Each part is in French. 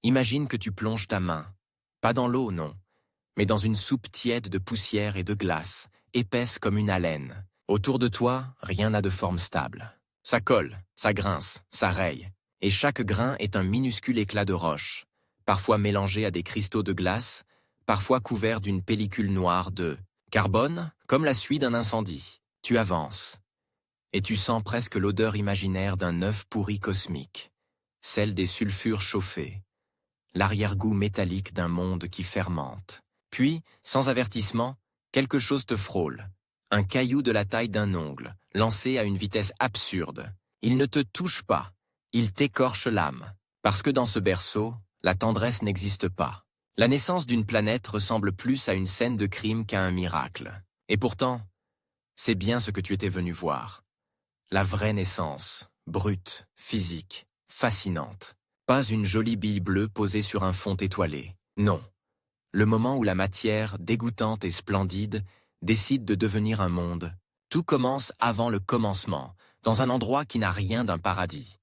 Imagine que tu plonges ta main, pas dans l'eau, non, mais dans une soupe tiède de poussière et de glace, épaisse comme une haleine. Autour de toi, rien n'a de forme stable. Ça colle, ça grince, ça raye, et chaque grain est un minuscule éclat de roche, parfois mélangé à des cristaux de glace, parfois couvert d'une pellicule noire de carbone, comme la suie d'un incendie. Tu avances, et tu sens presque l'odeur imaginaire d'un œuf pourri cosmique, celle des sulfures chauffés, l'arrière-goût métallique d'un monde qui fermente. Puis, sans avertissement, quelque chose te frôle. Un caillou de la taille d'un ongle, lancé à une vitesse absurde. Il ne te touche pas, il t'écorche l'âme. Parce que dans ce berceau, la tendresse n'existe pas. La naissance d'une planète ressemble plus à une scène de crime qu'à un miracle. Et pourtant, c'est bien ce que tu étais venu voir. La vraie naissance, brute, physique, fascinante. Pas une jolie bille bleue posée sur un fond étoilé. Non. Le moment où la matière, dégoûtante et splendide, décide de devenir un monde. Tout commence avant le commencement, dans un endroit qui n'a rien d'un paradis.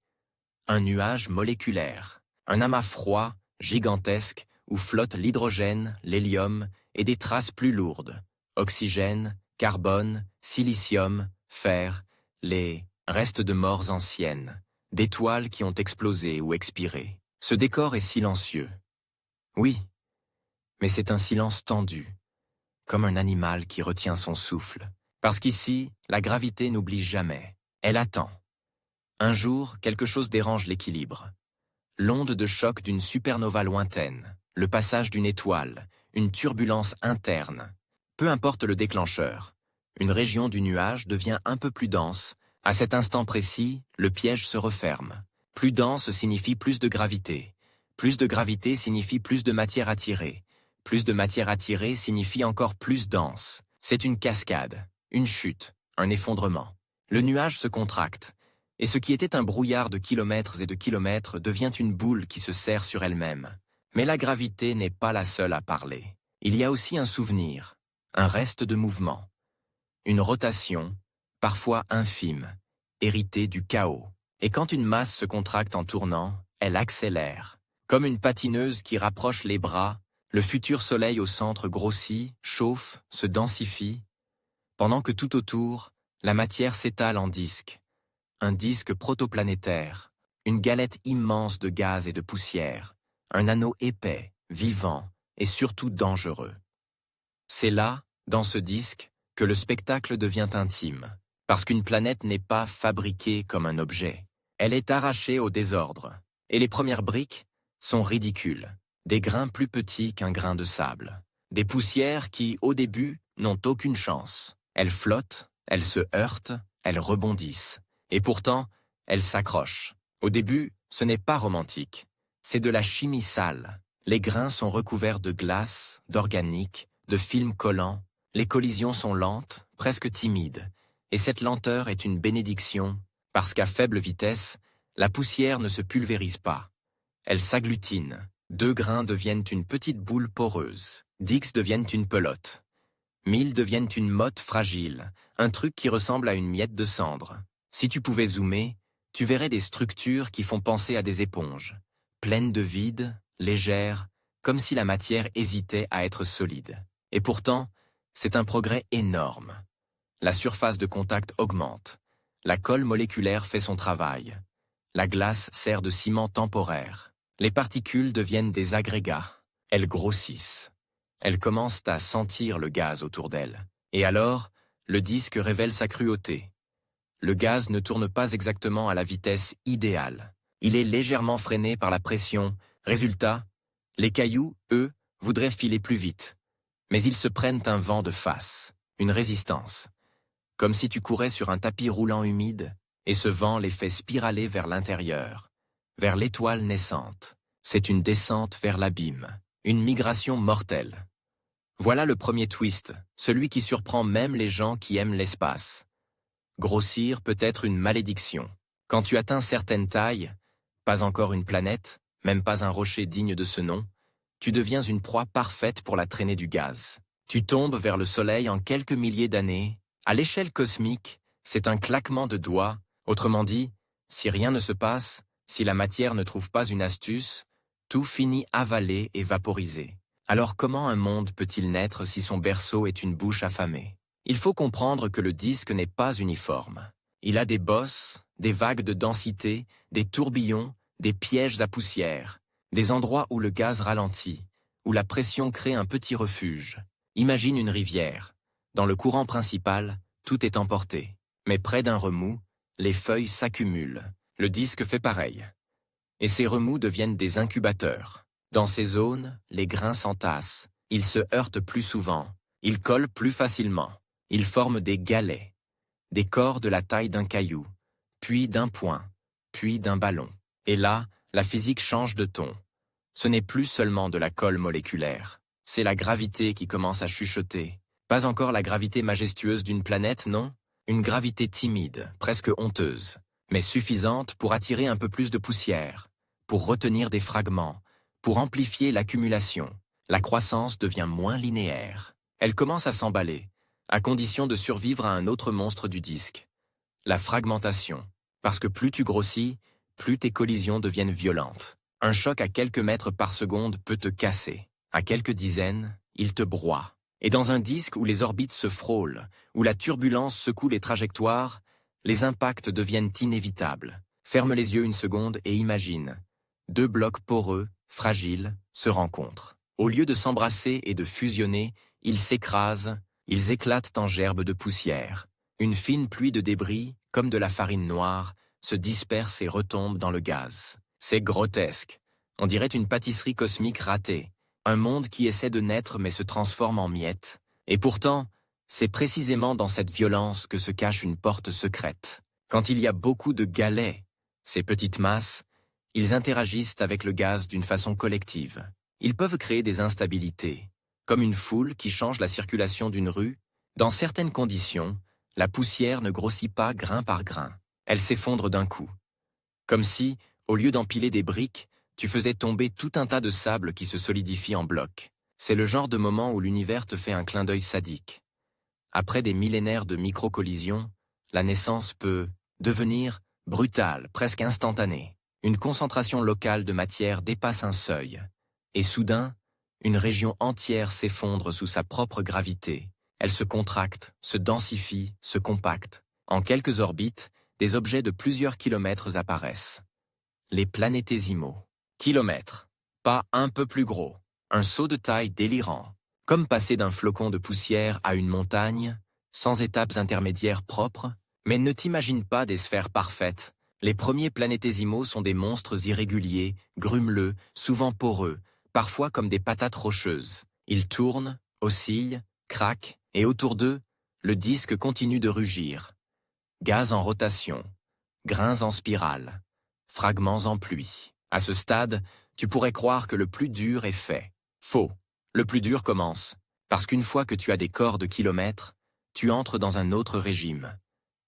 Un nuage moléculaire, un amas froid, gigantesque, où flottent l'hydrogène, l'hélium et des traces plus lourdes. Oxygène, carbone, silicium, fer, les restes de morts anciennes, d'étoiles qui ont explosé ou expiré. Ce décor est silencieux. Oui, mais c'est un silence tendu, comme un animal qui retient son souffle. Parce qu'ici, la gravité n'oublie jamais. Elle attend. Un jour, quelque chose dérange l'équilibre. L'onde de choc d'une supernova lointaine, le passage d'une étoile, une turbulence interne. Peu importe le déclencheur, une région du nuage devient un peu plus dense. À cet instant précis, le piège se referme. Plus dense signifie plus de gravité. Plus de gravité signifie plus de matière attirée. Plus de matière attirée signifie encore plus dense. C'est une cascade, une chute, un effondrement. Le nuage se contracte, et ce qui était un brouillard de kilomètres et de kilomètres devient une boule qui se serre sur elle-même. Mais la gravité n'est pas la seule à parler. Il y a aussi un souvenir, un reste de mouvement. Une rotation, parfois infime, héritée du chaos. Et quand une masse se contracte en tournant, elle accélère. Comme une patineuse qui rapproche les bras, le futur soleil au centre grossit, chauffe, se densifie, pendant que tout autour, la matière s'étale en disque. Un disque protoplanétaire, une galette immense de gaz et de poussière, un anneau épais, vivant et surtout dangereux. C'est là, dans ce disque, que le spectacle devient intime, parce qu'une planète n'est pas fabriquée comme un objet. Elle est arrachée au désordre, et les premières briques sont ridicules. Des grains plus petits qu'un grain de sable. Des poussières qui, au début, n'ont aucune chance. Elles flottent, elles se heurtent, elles rebondissent. Et pourtant, elles s'accrochent. Au début, ce n'est pas romantique. C'est de la chimie sale. Les grains sont recouverts de glace, d'organique, de films collants. Les collisions sont lentes, presque timides. Et cette lenteur est une bénédiction, parce qu'à faible vitesse, la poussière ne se pulvérise pas. Elle s'agglutine. 2 grains deviennent une petite boule poreuse. 10 deviennent une pelote. 1000 deviennent une motte fragile, un truc qui ressemble à une miette de cendre. Si tu pouvais zoomer, tu verrais des structures qui font penser à des éponges, pleines de vide, légères, comme si la matière hésitait à être solide. Et pourtant, c'est un progrès énorme. La surface de contact augmente. La colle moléculaire fait son travail. La glace sert de ciment temporaire. Les particules deviennent des agrégats. Elles grossissent. Elles commencent à sentir le gaz autour d'elles. Et alors, le disque révèle sa cruauté. Le gaz ne tourne pas exactement à la vitesse idéale. Il est légèrement freiné par la pression. Résultat, les cailloux, eux, voudraient filer plus vite. Mais ils se prennent un vent de face, une résistance. Comme si tu courais sur un tapis roulant humide, et ce vent les fait spiraler vers l'intérieur, vers l'étoile naissante. C'est une descente vers l'abîme, une migration mortelle. Voilà le premier twist, celui qui surprend même les gens qui aiment l'espace. Grossir peut être une malédiction. Quand tu atteins certaines tailles, pas encore une planète, même pas un rocher digne de ce nom, tu deviens une proie parfaite pour la traînée du gaz. Tu tombes vers le Soleil en quelques milliers d'années. À l'échelle cosmique, c'est un claquement de doigts. Autrement dit, si rien ne se passe, si la matière ne trouve pas une astuce, Tout finit avalé et vaporisé. Alors comment un monde peut-il naître si son berceau est une bouche affamée? Il faut comprendre que le disque n'est pas uniforme. Il a des bosses, des vagues de densité, des tourbillons, des pièges à poussière, des endroits où le gaz ralentit, où la pression crée un petit refuge. Imagine une rivière. Dans le courant principal, tout est emporté. Mais près d'un remous, les feuilles s'accumulent. Le disque fait pareil. Et ces remous deviennent des incubateurs. Dans ces zones, les grains s'entassent. Ils se heurtent plus souvent. Ils collent plus facilement. Ils forment des galets. Des corps de la taille d'un caillou, puis d'un point, puis d'un ballon. Et là, la physique change de ton. Ce n'est plus seulement de la colle moléculaire. C'est la gravité qui commence à chuchoter. Pas encore la gravité majestueuse d'une planète, non? Une gravité timide, presque honteuse, mais suffisante pour attirer un peu plus de poussière, pour retenir des fragments, pour amplifier l'accumulation. La croissance devient moins linéaire. Elle commence à s'emballer, à condition de survivre à un autre monstre du disque. La fragmentation. Parce que plus tu grossis, plus tes collisions deviennent violentes. Un choc à quelques mètres par seconde peut te casser. À quelques dizaines, il te broie. Et dans un disque où les orbites se frôlent, où la turbulence secoue les trajectoires, les impacts deviennent inévitables. Ferme les yeux une seconde et imagine. Deux blocs poreux, fragiles, se rencontrent. Au lieu de s'embrasser et de fusionner, ils s'écrasent, ils éclatent en gerbes de poussière. Une fine pluie de débris, comme de la farine noire, se disperse et retombe dans le gaz. C'est grotesque. On dirait une pâtisserie cosmique ratée. Un monde qui essaie de naître mais se transforme en miettes. Et pourtant, c'est précisément dans cette violence que se cache une porte secrète. Quand il y a beaucoup de galets, ces petites masses, ils interagissent avec le gaz d'une façon collective. Ils peuvent créer des instabilités. Comme une foule qui change la circulation d'une rue, dans certaines conditions, la poussière ne grossit pas grain par grain. Elle s'effondre d'un coup. Comme si, au lieu d'empiler des briques, tu faisais tomber tout un tas de sable qui se solidifie en bloc. C'est le genre de moment où l'univers te fait un clin d'œil sadique. Après des millénaires de micro-collisions, la naissance peut devenir brutale, presque instantanée. Une concentration locale de matière dépasse un seuil. Et soudain, une région entière s'effondre sous sa propre gravité. Elle se contracte, se densifie, se compacte. En quelques orbites, des objets de plusieurs kilomètres apparaissent. Les planétésimaux. Kilomètres. Pas un peu plus gros. Un saut de taille délirant. Comme passer d'un flocon de poussière à une montagne, sans étapes intermédiaires propres, mais ne t'imagine pas des sphères parfaites. Les premiers planétésimaux sont des monstres irréguliers, grumeleux, souvent poreux, parfois comme des patates rocheuses. Ils tournent, oscillent, craquent, et autour d'eux, le disque continue de rugir. Gaz en rotation, grains en spirale, fragments en pluie. À ce stade, tu pourrais croire que le plus dur est fait. Faux. Le plus dur commence, parce qu'une fois que tu as des corps de kilomètres, tu entres dans un autre régime.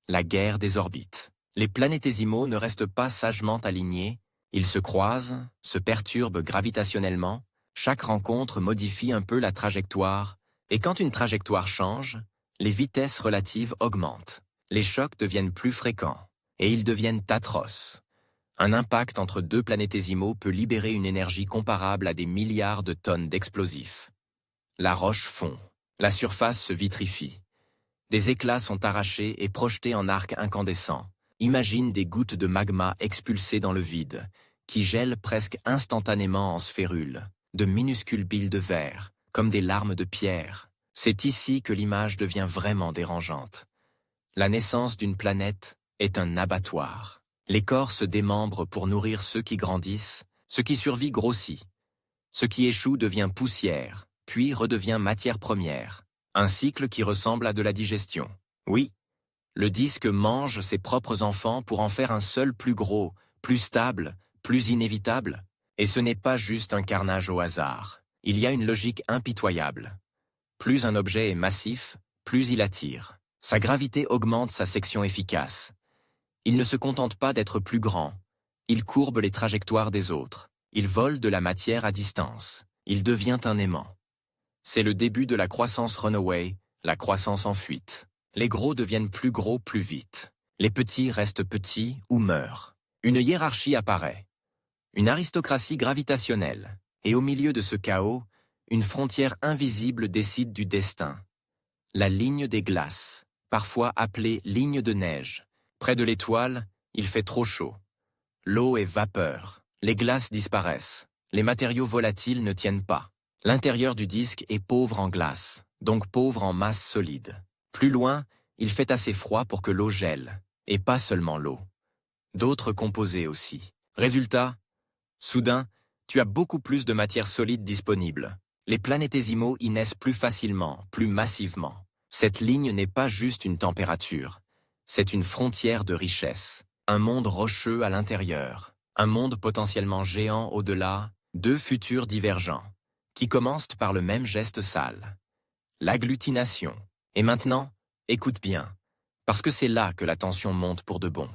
La guerre des orbites. Les planétésimaux ne restent pas sagement alignés, ils se croisent, se perturbent gravitationnellement, chaque rencontre modifie un peu la trajectoire, et quand une trajectoire change, les vitesses relatives augmentent. Les chocs deviennent plus fréquents, et ils deviennent atroces. Un impact entre deux planétésimaux peut libérer une énergie comparable à des milliards de tonnes d'explosifs. La roche fond, la surface se vitrifie. Des éclats sont arrachés et projetés en arcs incandescents. Imagine des gouttes de magma expulsées dans le vide, qui gèlent presque instantanément en sphérules, de minuscules billes de verre, comme des larmes de pierre. C'est ici que l'image devient vraiment dérangeante. La naissance d'une planète est un abattoir. Les corps se démembrent pour nourrir ceux qui grandissent, ce qui survit grossit. Ce qui échoue devient poussière, puis redevient matière première. Un cycle qui ressemble à de la digestion. Oui, le disque mange ses propres enfants pour en faire un seul plus gros, plus stable, plus inévitable. Et ce n'est pas juste un carnage au hasard. Il y a une logique impitoyable. Plus un objet est massif, plus il attire. Sa gravité augmente sa section efficace. Il ne se contente pas d'être plus grand. Il courbe les trajectoires des autres. Il vole de la matière à distance. Il devient un aimant. C'est le début de la croissance runaway, la croissance en fuite. Les gros deviennent plus gros plus vite. Les petits restent petits ou meurent. Une hiérarchie apparaît. Une aristocratie gravitationnelle. Et au milieu de ce chaos, une frontière invisible décide du destin. La ligne des glaces, parfois appelée ligne de neige. Près de l'étoile, il fait trop chaud. L'eau est vapeur. Les glaces disparaissent. Les matériaux volatiles ne tiennent pas. L'intérieur du disque est pauvre en glace, donc pauvre en masse solide. Plus loin, il fait assez froid pour que l'eau gèle, et pas seulement l'eau. D'autres composés aussi. Résultat, soudain, tu as beaucoup plus de matière solide disponible. Les planétésimaux y naissent plus facilement, plus massivement. Cette ligne n'est pas juste une température, c'est une frontière de richesse. Un monde rocheux à l'intérieur, un monde potentiellement géant au-delà, deux futurs divergents, qui commencent par le même geste sale. L'agglutination. Et maintenant, écoute bien, parce que c'est là que la tension monte pour de bon.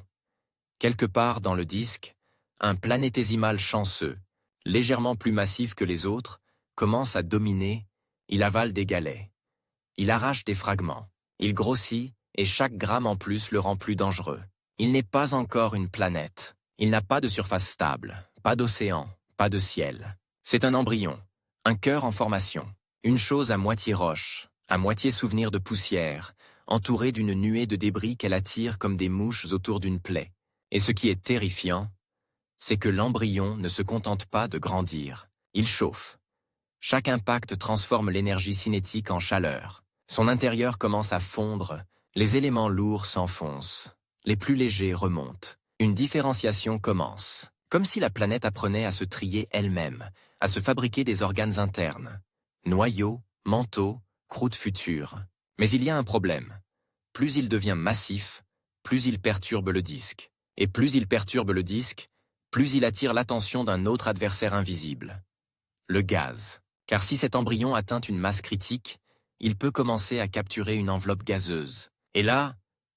Quelque part dans le disque, un planétésimal chanceux, légèrement plus massif que les autres, commence à dominer, il avale des galets. Il arrache des fragments, il grossit, et chaque gramme en plus le rend plus dangereux. Il n'est pas encore une planète. Il n'a pas de surface stable, pas d'océan, pas de ciel. C'est un embryon, un cœur en formation, une chose à moitié roche, à moitié souvenir de poussière, entourée d'une nuée de débris qu'elle attire comme des mouches autour d'une plaie. Et ce qui est terrifiant, c'est que l'embryon ne se contente pas de grandir, il chauffe. Chaque impact transforme l'énergie cinétique en chaleur. Son intérieur commence à fondre, les éléments lourds s'enfoncent. Les plus légers remontent. Une différenciation commence. Comme si la planète apprenait à se trier elle-même, à se fabriquer des organes internes. Noyaux, manteaux, croûte future. Mais il y a un problème. Plus il devient massif, plus il perturbe le disque. Et plus il perturbe le disque, plus il attire l'attention d'un autre adversaire invisible. Le gaz. Car si cet embryon atteint une masse critique, il peut commencer à capturer une enveloppe gazeuse. Et là,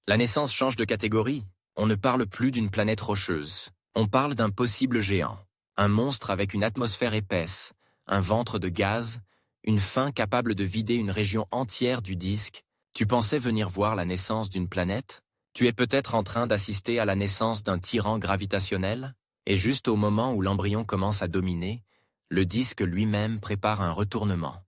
la naissance change de catégorie. On ne parle plus d'une planète rocheuse. On parle d'un possible géant. Un monstre avec une atmosphère épaisse, un ventre de gaz, une fin capable de vider une région entière du disque. Tu pensais venir voir la naissance d'une planète? Tu es peut-être en train d'assister à la naissance d'un tyran gravitationnel? Et juste au moment où l'embryon commence à dominer, le disque lui-même prépare un retournement.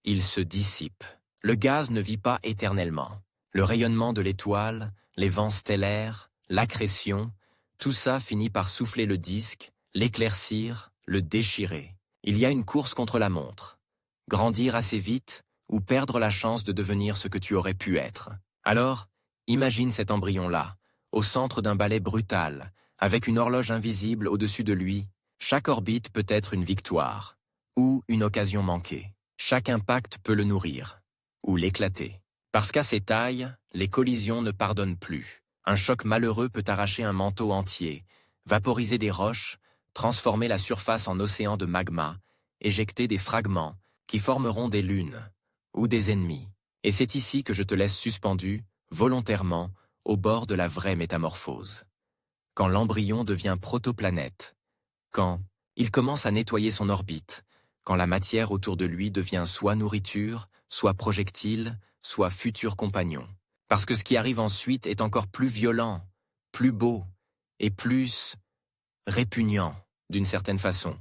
Il se dissipe. Le gaz ne vit pas éternellement. Le rayonnement de l'étoile, les vents stellaires, l'accrétion, tout ça finit par souffler le disque, l'éclaircir, le déchirer. Il y a une course contre la montre. Grandir assez vite ou perdre la chance de devenir ce que tu aurais pu être. Alors, imagine cet embryon-là, au centre d'un balai brutal, avec une horloge invisible au-dessus de lui. Chaque orbite peut être une victoire, ou une occasion manquée. Chaque impact peut le nourrir, ou l'éclater. Parce qu'à ces tailles, les collisions ne pardonnent plus. Un choc malheureux peut arracher un manteau entier, vaporiser des roches, transformer la surface en océan de magma, éjecter des fragments qui formeront des lunes, ou des ennemis. Et c'est ici que je te laisse suspendu, volontairement, au bord de la vraie métamorphose. Quand l'embryon devient protoplanète, quand il commence à nettoyer son orbite, quand la matière autour de lui devient soit nourriture, soit projectile, soit futur compagnon. Parce que ce qui arrive ensuite est encore plus violent, plus beau et plus répugnant d'une certaine façon.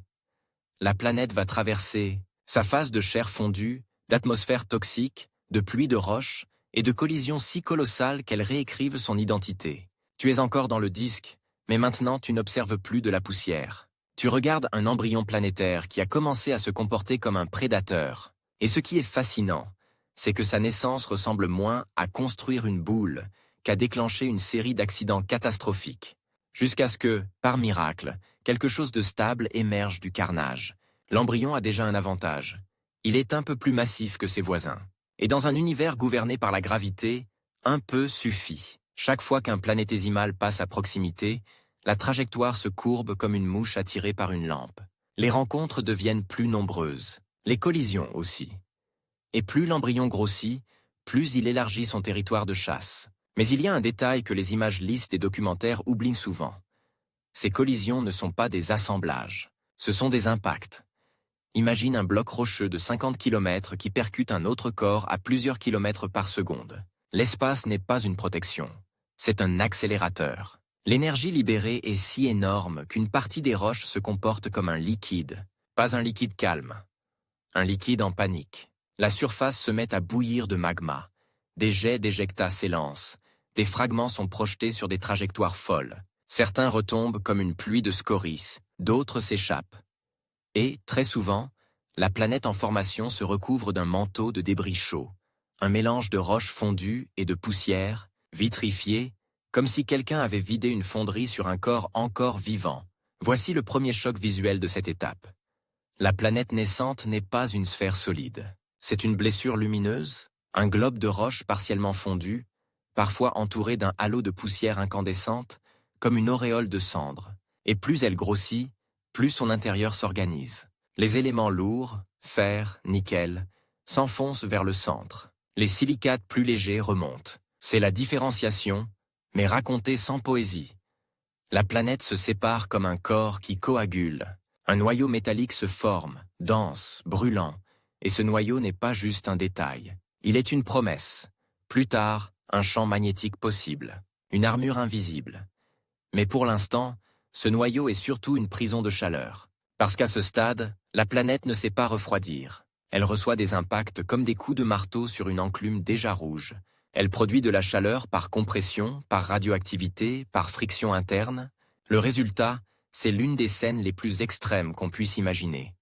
La planète va traverser sa phase de chair fondue, d'atmosphère toxique, de pluie de roches et de collisions si colossales qu'elle réécrive son identité. Tu es encore dans le disque, mais maintenant tu n'observes plus de la poussière. Tu regardes un embryon planétaire qui a commencé à se comporter comme un prédateur. Et ce qui est fascinant, c'est que sa naissance ressemble moins à construire une boule qu'à déclencher une série d'accidents catastrophiques. Jusqu'à ce que, par miracle, quelque chose de stable émerge du carnage. L'embryon a déjà un avantage. Il est un peu plus massif que ses voisins. Et dans un univers gouverné par la gravité, un peu suffit. Chaque fois qu'un planétésimal passe à proximité, la trajectoire se courbe comme une mouche attirée par une lampe. Les rencontres deviennent plus nombreuses. Les collisions aussi. Et plus l'embryon grossit, plus il élargit son territoire de chasse. Mais il y a un détail que les images lisses des documentaires oublient souvent. Ces collisions ne sont pas des assemblages, ce sont des impacts. Imagine un bloc rocheux de 50 km qui percute un autre corps à plusieurs kilomètres par seconde. L'espace n'est pas une protection, c'est un accélérateur. L'énergie libérée est si énorme qu'une partie des roches se comporte comme un liquide, pas un liquide calme, un liquide en panique. La surface se met à bouillir de magma. Des jets d'éjecta s'élancent. Des fragments sont projetés sur des trajectoires folles. Certains retombent comme une pluie de scories, d'autres s'échappent. Et, très souvent, la planète en formation se recouvre d'un manteau de débris chauds, un mélange de roches fondues et de poussière, vitrifiées, comme si quelqu'un avait vidé une fonderie sur un corps encore vivant. Voici le premier choc visuel de cette étape. La planète naissante n'est pas une sphère solide. C'est une blessure lumineuse, un globe de roche partiellement fondu, parfois entouré d'un halo de poussière incandescente, comme une auréole de cendres. Et plus elle grossit, plus son intérieur s'organise. Les éléments lourds, fer, nickel, s'enfoncent vers le centre. Les silicates plus légers remontent. C'est la différenciation, mais racontée sans poésie. La planète se sépare comme un corps qui coagule. Un noyau métallique se forme, dense, brûlant, et ce noyau n'est pas juste un détail. Il est une promesse. Plus tard, un champ magnétique possible, une armure invisible. Mais pour l'instant, ce noyau est surtout une prison de chaleur. Parce qu'à ce stade, la planète ne sait pas refroidir. Elle reçoit des impacts comme des coups de marteau sur une enclume déjà rouge. Elle produit de la chaleur par compression, par radioactivité, par friction interne. Le résultat, c'est l'une des scènes les plus extrêmes qu'on puisse imaginer.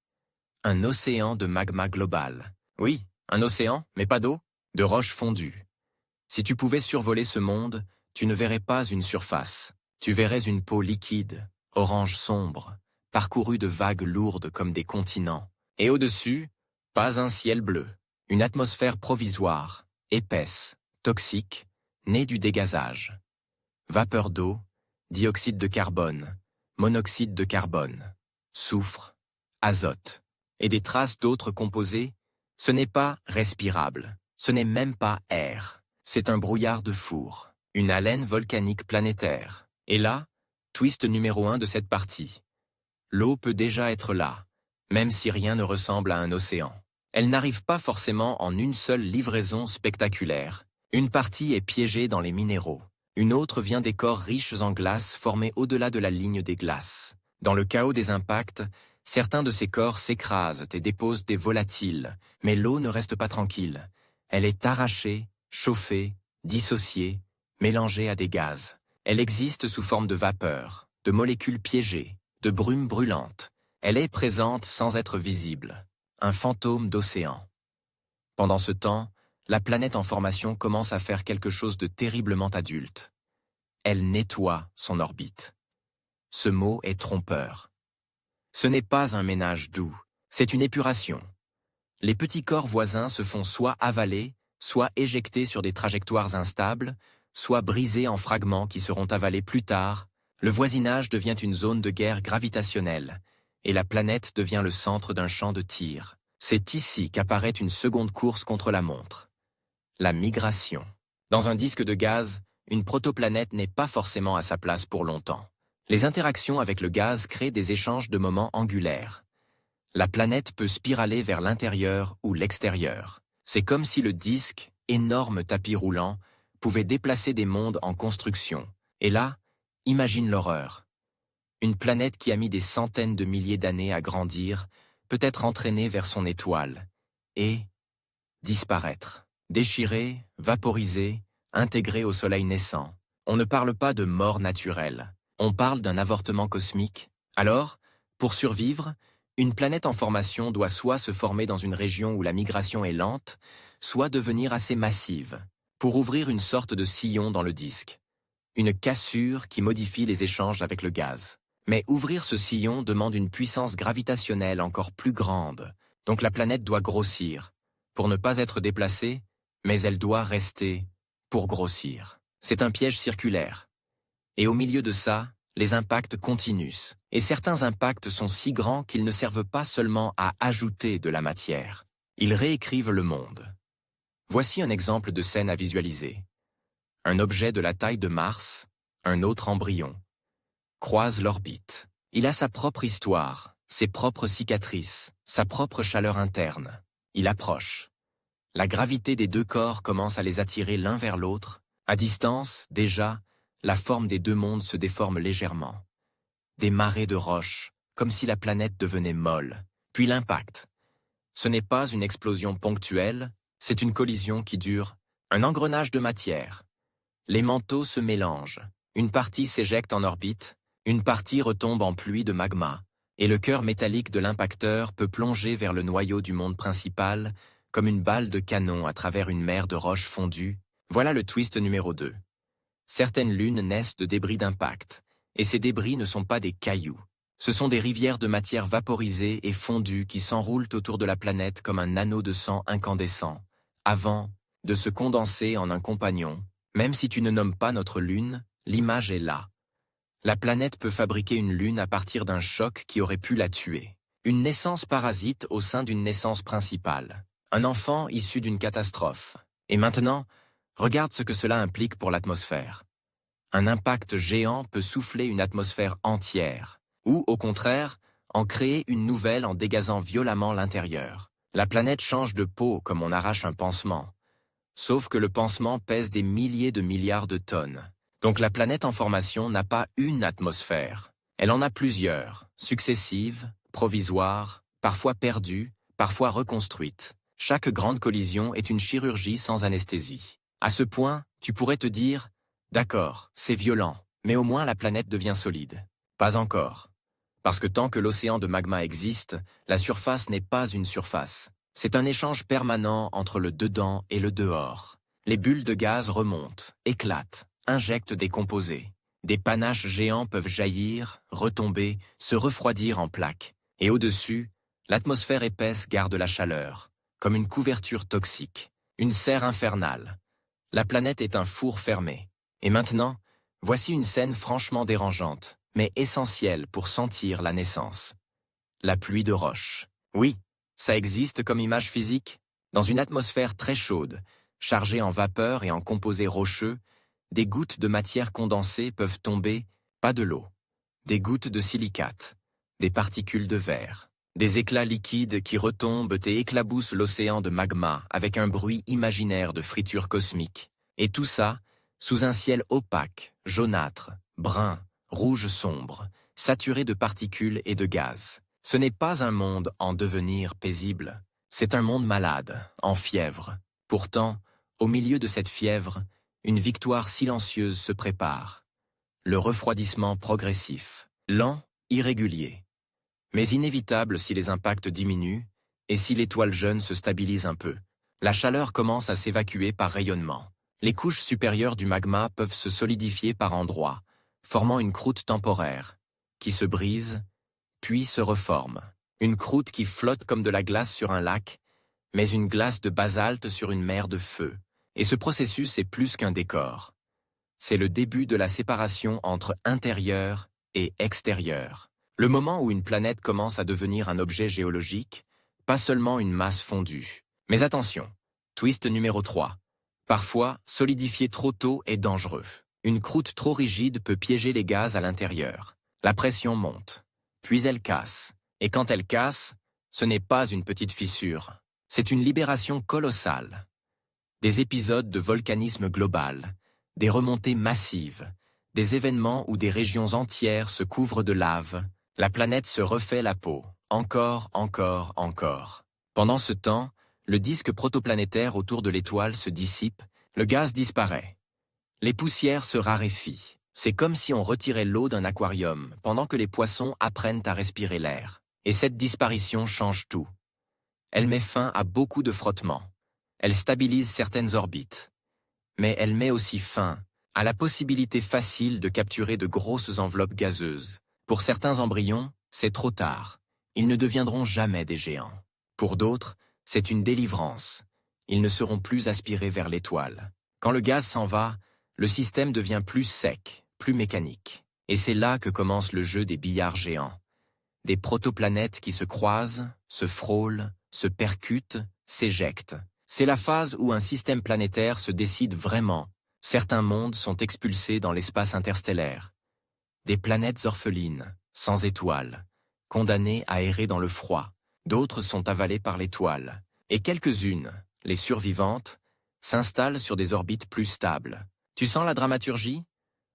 Un océan de magma global. Oui, un océan, mais pas d'eau, de roches fondues. Si tu pouvais survoler ce monde, tu ne verrais pas une surface. Tu verrais une peau liquide, orange sombre, parcourue de vagues lourdes comme des continents. Et au-dessus, pas un ciel bleu. Une atmosphère provisoire, épaisse, toxique, née du dégazage. Vapeur d'eau, dioxyde de carbone, monoxyde de carbone, soufre, azote, et des traces d'autres composés. Ce n'est pas respirable, ce n'est même pas air. C'est un brouillard de four, une haleine volcanique planétaire. Et là, twist numéro 1 de cette partie. L'eau peut déjà être là, même si rien ne ressemble à un océan. Elle n'arrive pas forcément en une seule livraison spectaculaire. Une partie est piégée dans les minéraux. Une autre vient des corps riches en glace formés au-delà de la ligne des glaces. Dans le chaos des impacts, certains de ces corps s'écrasent et déposent des volatiles, mais l'eau ne reste pas tranquille. Elle est arrachée, chauffée, dissociée, mélangée à des gaz. Elle existe sous forme de vapeur, de molécules piégées, de brume brûlante. Elle est présente sans être visible. Un fantôme d'océan. Pendant ce temps, la planète en formation commence à faire quelque chose de terriblement adulte. Elle nettoie son orbite. Ce mot est trompeur. Ce n'est pas un ménage doux, c'est une épuration. Les petits corps voisins se font soit avaler, soit éjectés sur des trajectoires instables, soit brisés en fragments qui seront avalés plus tard. Le voisinage devient une zone de guerre gravitationnelle, et la planète devient le centre d'un champ de tir. C'est ici qu'apparaît une seconde course contre la montre. La migration. Dans un disque de gaz, une protoplanète n'est pas forcément à sa place pour longtemps. Les interactions avec le gaz créent des échanges de moments angulaires. La planète peut spiraler vers l'intérieur ou l'extérieur. C'est comme si le disque, énorme tapis roulant, pouvait déplacer des mondes en construction. Et là, imagine l'horreur. Une planète qui a mis des centaines de milliers d'années à grandir peut être entraînée vers son étoile et disparaître, déchirée, vaporisée, intégrée au soleil naissant. On ne parle pas de mort naturelle, on parle d'un avortement cosmique. Alors, pour survivre, une planète en formation doit soit se former dans une région où la migration est lente, soit devenir assez massive, pour ouvrir une sorte de sillon dans le disque. Une cassure qui modifie les échanges avec le gaz. Mais ouvrir ce sillon demande une puissance gravitationnelle encore plus grande, donc la planète doit grossir, pour ne pas être déplacée, mais elle doit rester pour grossir. C'est un piège circulaire. Et au milieu de ça, les impacts continuent, et certains impacts sont si grands qu'ils ne servent pas seulement à ajouter de la matière. Ils réécrivent le monde. Voici un exemple de scène à visualiser. Un objet de la taille de Mars, un autre embryon, croise l'orbite. Il a sa propre histoire, ses propres cicatrices, sa propre chaleur interne. Il approche. La gravité des deux corps commence à les attirer l'un vers l'autre. À distance, déjà, la forme des deux mondes se déforme légèrement. Des marées de roches, comme si la planète devenait molle. Puis l'impact. Ce n'est pas une explosion ponctuelle, c'est une collision qui dure. Un engrenage de matière. Les manteaux se mélangent. Une partie s'éjecte en orbite, une partie retombe en pluie de magma, et le cœur métallique de l'impacteur peut plonger vers le noyau du monde principal, comme une balle de canon à travers une mer de roches fondues. Voilà le twist numéro 2. Certaines lunes naissent de débris d'impact, et ces débris ne sont pas des cailloux. Ce sont des rivières de matière vaporisée et fondue qui s'enroulent autour de la planète comme un anneau de sang incandescent, avant de se condenser en un compagnon. Même si tu ne nommes pas notre lune, l'image est là. La planète peut fabriquer une lune à partir d'un choc qui aurait pu la tuer. Une naissance parasite au sein d'une naissance principale. Un enfant issu d'une catastrophe. Et maintenant, regarde ce que cela implique pour l'atmosphère. Un impact géant peut souffler une atmosphère entière, ou au contraire, en créer une nouvelle en dégazant violemment l'intérieur. La planète change de peau comme on arrache un pansement. Sauf que le pansement pèse des milliers de milliards de tonnes. Donc la planète en formation n'a pas une atmosphère. Elle en a plusieurs, successives, provisoires, parfois perdues, parfois reconstruites. Chaque grande collision est une chirurgie sans anesthésie. À ce point, tu pourrais te dire « D'accord, c'est violent, mais au moins la planète devient solide. » Pas encore. Parce que tant que l'océan de magma existe, la surface n'est pas une surface. C'est un échange permanent entre le dedans et le dehors. Les bulles de gaz remontent, éclatent, injectent des composés. Des panaches géants peuvent jaillir, retomber, se refroidir en plaques. Et au-dessus, l'atmosphère épaisse garde la chaleur, comme une couverture toxique, une serre infernale. La planète est un four fermé. Et maintenant, voici une scène franchement dérangeante, mais essentielle pour sentir la naissance. La pluie de roches. Oui, ça existe comme image physique. Dans une atmosphère très chaude, chargée en vapeur et en composés rocheux, des gouttes de matière condensée peuvent tomber, pas de l'eau. Des gouttes de silicate, des particules de verre, des éclats liquides qui retombent et éclaboussent l'océan de magma avec un bruit imaginaire de friture cosmique. Et tout ça, sous un ciel opaque, jaunâtre, brun, rouge sombre, saturé de particules et de gaz. Ce n'est pas un monde en devenir paisible, c'est un monde malade, en fièvre. Pourtant, au milieu de cette fièvre, une victoire silencieuse se prépare. Le refroidissement progressif, lent, irrégulier, mais inévitable si les impacts diminuent et si l'étoile jeune se stabilise un peu. La chaleur commence à s'évacuer par rayonnement. Les couches supérieures du magma peuvent se solidifier par endroits, formant une croûte temporaire, qui se brise, puis se reforme. Une croûte qui flotte comme de la glace sur un lac, mais une glace de basalte sur une mer de feu. Et ce processus est plus qu'un décor. C'est le début de la séparation entre intérieur et extérieur. Le moment où une planète commence à devenir un objet géologique, pas seulement une masse fondue. Mais attention, twist numéro 3. Parfois, solidifier trop tôt est dangereux. Une croûte trop rigide peut piéger les gaz à l'intérieur. La pression monte, puis elle casse. Et quand elle casse, ce n'est pas une petite fissure. C'est une libération colossale. Des épisodes de volcanisme global, des remontées massives, des événements où des régions entières se couvrent de lave, la planète se refait la peau, encore. Pendant ce temps, le disque protoplanétaire autour de l'étoile se dissipe, le gaz disparaît. Les poussières se raréfient. C'est comme si on retirait l'eau d'un aquarium pendant que les poissons apprennent à respirer l'air. Et cette disparition change tout. Elle met fin à beaucoup de frottements. Elle stabilise certaines orbites. Mais elle met aussi fin à la possibilité facile de capturer de grosses enveloppes gazeuses. Pour certains embryons, c'est trop tard. Ils ne deviendront jamais des géants. Pour d'autres, c'est une délivrance. Ils ne seront plus aspirés vers l'étoile. Quand le gaz s'en va, le système devient plus sec, plus mécanique. Et c'est là que commence le jeu des billards géants. Des protoplanètes qui se croisent, se frôlent, se percutent, s'éjectent. C'est la phase où un système planétaire se décide vraiment. Certains mondes sont expulsés dans l'espace interstellaire. Des planètes orphelines, sans étoiles, condamnées à errer dans le froid. D'autres sont avalées par l'étoile. Et quelques-unes, les survivantes, s'installent sur des orbites plus stables. Tu sens la dramaturgie?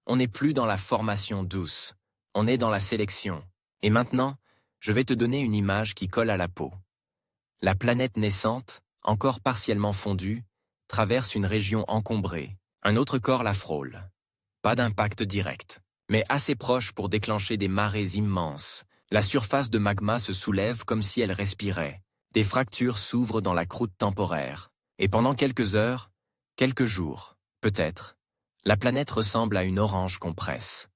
On n'est plus dans la formation douce, on est dans la sélection. Et maintenant, je vais te donner une image qui colle à la peau. La planète naissante, encore partiellement fondue, traverse une région encombrée. Un autre corps la frôle. Pas d'impact direct, mais assez proche pour déclencher des marées immenses. La surface de magma se soulève comme si elle respirait. Des fractures s'ouvrent dans la croûte temporaire. Et pendant quelques heures, quelques jours, peut-être, la planète ressemble à une orange qu'on presse.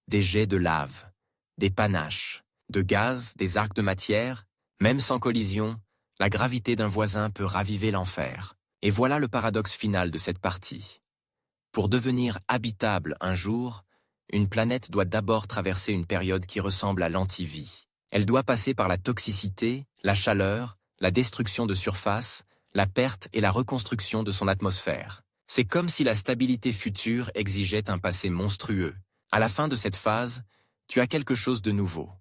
Des jets de lave, des panaches, de gaz, des arcs de matière, même sans collision, la gravité d'un voisin peut raviver l'enfer. Et voilà le paradoxe final de cette partie. Pour devenir habitable un jour, une planète doit d'abord traverser une période qui ressemble à l'antivie. Elle doit passer par la toxicité, la chaleur, la destruction de surface, la perte et la reconstruction de son atmosphère. C'est comme si la stabilité future exigeait un passé monstrueux. À la fin de cette phase, tu as quelque chose de nouveau.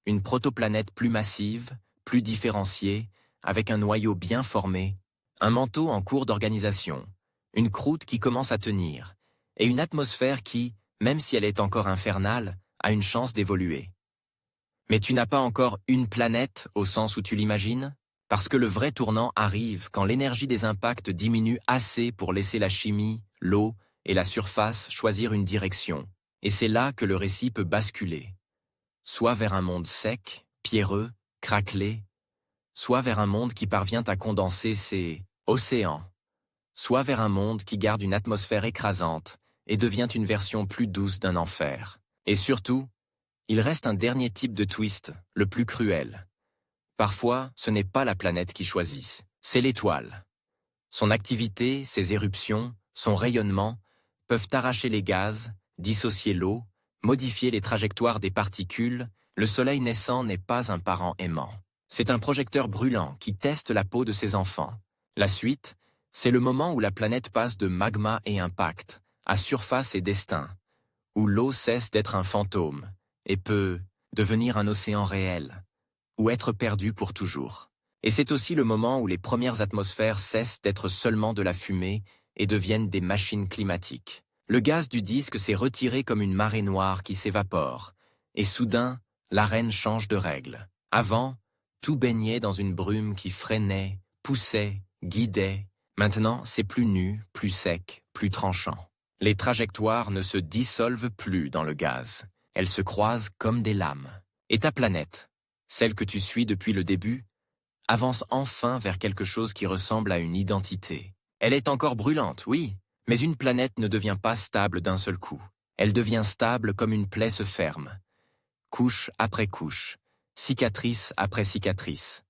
Une protoplanète plus massive, plus différenciée, avec un noyau bien formé, un manteau en cours d'organisation, une croûte qui commence à tenir, et une atmosphère qui, même si elle est encore infernale, a une chance d'évoluer. Mais tu n'as pas encore une planète au sens où tu l'imagines, parce que le vrai tournant arrive quand l'énergie des impacts diminue assez pour laisser la chimie, l'eau et la surface choisir une direction. Et c'est là que le récit peut basculer. Soit vers un monde sec, pierreux, craquelé, soit vers un monde qui parvient à condenser ses océans, soit vers un monde qui garde une atmosphère écrasante et devient une version plus douce d'un enfer. Et surtout, il reste un dernier type de twist, le plus cruel. Parfois, ce n'est pas la planète qui choisit, c'est l'étoile. Son activité, ses éruptions, son rayonnement peuvent arracher les gaz, dissocier l'eau, modifier les trajectoires des particules. Le soleil naissant n'est pas un parent aimant. C'est un projecteur brûlant qui teste la peau de ses enfants. La suite, c'est le moment où la planète passe de magma et impact à surface et destin, où l'eau cesse d'être un fantôme et peut devenir un océan réel, ou être perdue pour toujours. Et c'est aussi le moment où les premières atmosphères cessent d'être seulement de la fumée et deviennent des machines climatiques. Le gaz du disque s'est retiré comme une marée noire qui s'évapore, et soudain, l'arène change de règle. Avant, tout baignait dans une brume qui freinait, poussait, guidait. Maintenant, c'est plus nu, plus sec, plus tranchant. Les trajectoires ne se dissolvent plus dans le gaz. Elles se croisent comme des lames. Et ta planète, celle que tu suis depuis le début, avance enfin vers quelque chose qui ressemble à une identité. Elle est encore brûlante, oui, mais une planète ne devient pas stable d'un seul coup. Elle devient stable comme une plaie se ferme, couche après couche, cicatrice après cicatrice.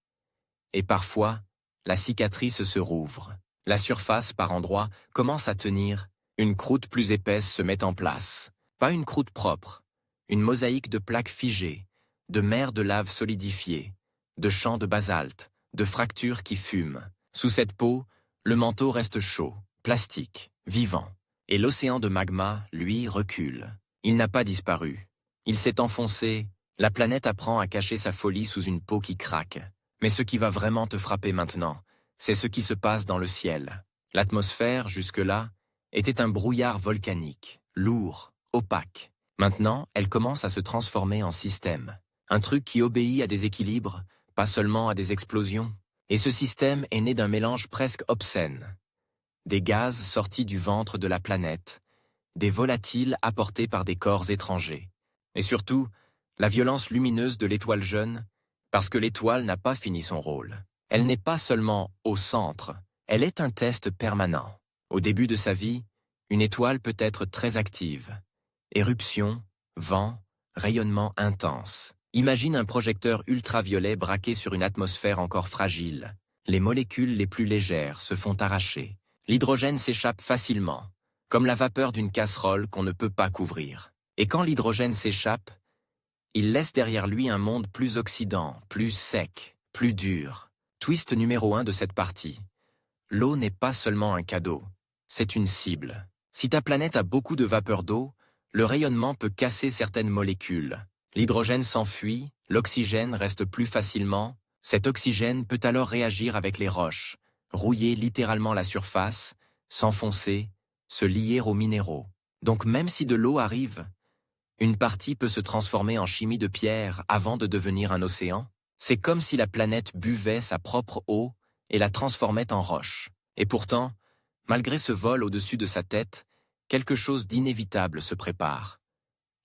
Et parfois, la cicatrice se rouvre. La surface, par endroits, commence à tenir. Une croûte plus épaisse se met en place. Pas une croûte propre, une mosaïque de plaques figées, de mers de lave solidifiées, de champs de basalte, de fractures qui fument. Sous cette peau, le manteau reste chaud, plastique, vivant. Et l'océan de magma, lui, recule. Il n'a pas disparu. Il s'est enfoncé. La planète apprend à cacher sa folie sous une peau qui craque. Mais ce qui va vraiment te frapper maintenant, c'est ce qui se passe dans le ciel. L'atmosphère, jusque-là, était un brouillard volcanique, lourd, opaque. Maintenant, elle commence à se transformer en système. Un truc qui obéit à des équilibres, pas seulement à des explosions. Et ce système est né d'un mélange presque obscène. Des gaz sortis du ventre de la planète, des volatiles apportés par des corps étrangers. Et surtout, la violence lumineuse de l'étoile jeune, parce que l'étoile n'a pas fini son rôle. Elle n'est pas seulement au centre, elle est un test permanent. Au début de sa vie, une étoile peut être très active. Éruption, vent, rayonnement intense. Imagine un projecteur ultraviolet braqué sur une atmosphère encore fragile. Les molécules les plus légères se font arracher. L'hydrogène s'échappe facilement, comme la vapeur d'une casserole qu'on ne peut pas couvrir. Et quand l'hydrogène s'échappe, il laisse derrière lui un monde plus oxydant, plus sec, plus dur. Twist numéro 1 de cette partie. L'eau n'est pas seulement un cadeau, c'est une cible. Si ta planète a beaucoup de vapeur d'eau, le rayonnement peut casser certaines molécules. L'hydrogène s'enfuit, l'oxygène reste plus facilement. Cet oxygène peut alors réagir avec les roches, rouiller littéralement la surface, s'enfoncer, se lier aux minéraux. Donc même si de l'eau arrive, une partie peut se transformer en chimie de pierre avant de devenir un océan. C'est comme si la planète buvait sa propre eau et la transformait en roche. Et pourtant, malgré ce vol au-dessus de sa tête, quelque chose d'inévitable se prépare.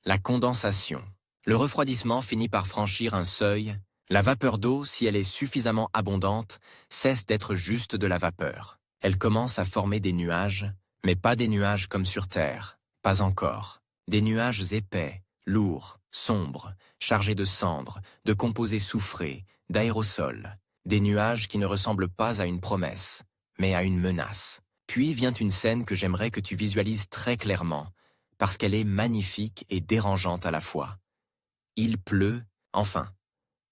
La condensation. Le refroidissement finit par franchir un seuil. La vapeur d'eau, si elle est suffisamment abondante, cesse d'être juste de la vapeur. Elle commence à former des nuages, mais pas des nuages comme sur Terre. Pas encore. Des nuages épais, lourds, sombres, chargés de cendres, de composés soufrés, d'aérosols. Des nuages qui ne ressemblent pas à une promesse, mais à une menace. Puis vient une scène que j'aimerais que tu visualises très clairement, parce qu'elle est magnifique et dérangeante à la fois. Il pleut, enfin.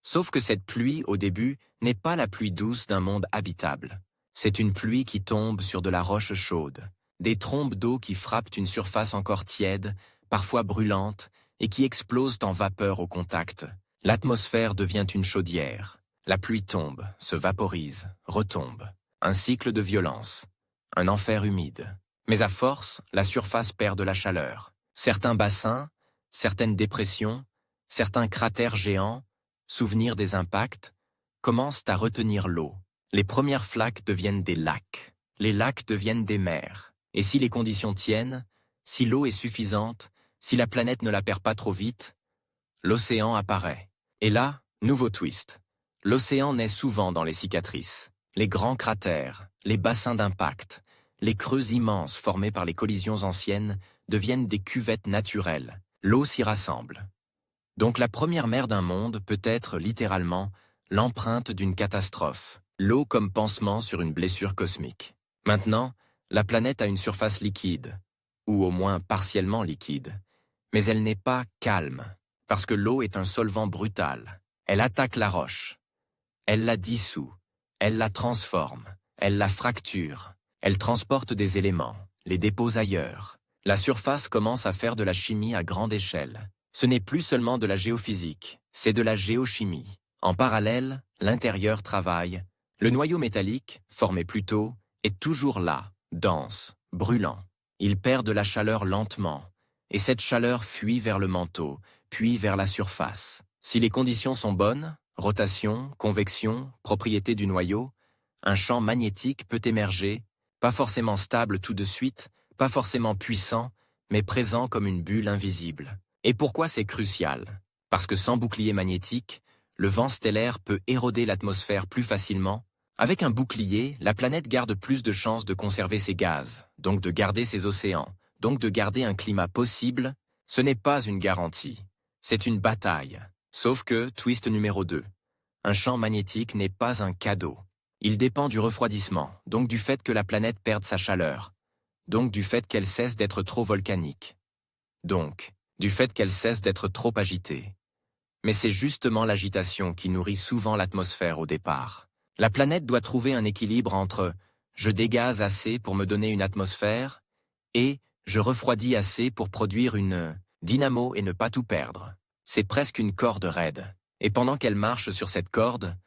Sauf que cette pluie, au début, n'est pas la pluie douce d'un monde habitable. C'est une pluie qui tombe sur de la roche chaude, des trombes d'eau qui frappent une surface encore tiède, parfois brûlante, et qui explosent en vapeur au contact. L'atmosphère devient une chaudière. La pluie tombe, se vaporise, retombe. Un cycle de violence. Un enfer humide. Mais à force, la surface perd de la chaleur. Certains bassins, certaines dépressions, certains cratères géants, souvenirs des impacts, commencent à retenir l'eau. Les premières flaques deviennent des lacs. Les lacs deviennent des mers. Et si les conditions tiennent, si l'eau est suffisante, si la planète ne la perd pas trop vite, l'océan apparaît. Et là, nouveau twist. L'océan naît souvent dans les cicatrices. Les grands cratères, les bassins d'impact, les creux immenses formés par les collisions anciennes deviennent des cuvettes naturelles. L'eau s'y rassemble. Donc la première mer d'un monde peut être littéralement l'empreinte d'une catastrophe. L'eau comme pansement sur une blessure cosmique. Maintenant, la planète a une surface liquide, ou au moins partiellement liquide. Mais elle n'est pas calme, parce que l'eau est un solvant brutal. Elle attaque la roche. Elle la dissout. Elle la transforme. Elle la fracture. Elle transporte des éléments, les dépose ailleurs. La surface commence à faire de la chimie à grande échelle. Ce n'est plus seulement de la géophysique, c'est de la géochimie. En parallèle, l'intérieur travaille. Le noyau métallique, formé plus tôt, est toujours là, dense, brûlant. Il perd de la chaleur lentement, et cette chaleur fuit vers le manteau, puis vers la surface. Si les conditions sont bonnes, rotation, convection, propriété du noyau, un champ magnétique peut émerger, pas forcément stable tout de suite, pas forcément puissant, mais présent comme une bulle invisible. Et pourquoi c'est crucial? Parce que sans bouclier magnétique, le vent stellaire peut éroder l'atmosphère plus facilement. Avec un bouclier, la planète garde plus de chances de conserver ses gaz, donc de garder ses océans, donc de garder un climat possible. Ce n'est pas une garantie, c'est une bataille. Sauf que, twist numéro 2, un champ magnétique n'est pas un cadeau. Il dépend du refroidissement, donc du fait que la planète perde sa chaleur, donc du fait qu'elle cesse d'être trop volcanique, donc du fait qu'elle cesse d'être trop agitée. Mais c'est justement l'agitation qui nourrit souvent l'atmosphère au départ. La planète doit trouver un équilibre entre « je dégaze assez pour me donner une atmosphère » et « je refroidis assez pour produire une dynamo et ne pas tout perdre ». C'est presque une corde raide. Et pendant qu'elle marche sur cette corde,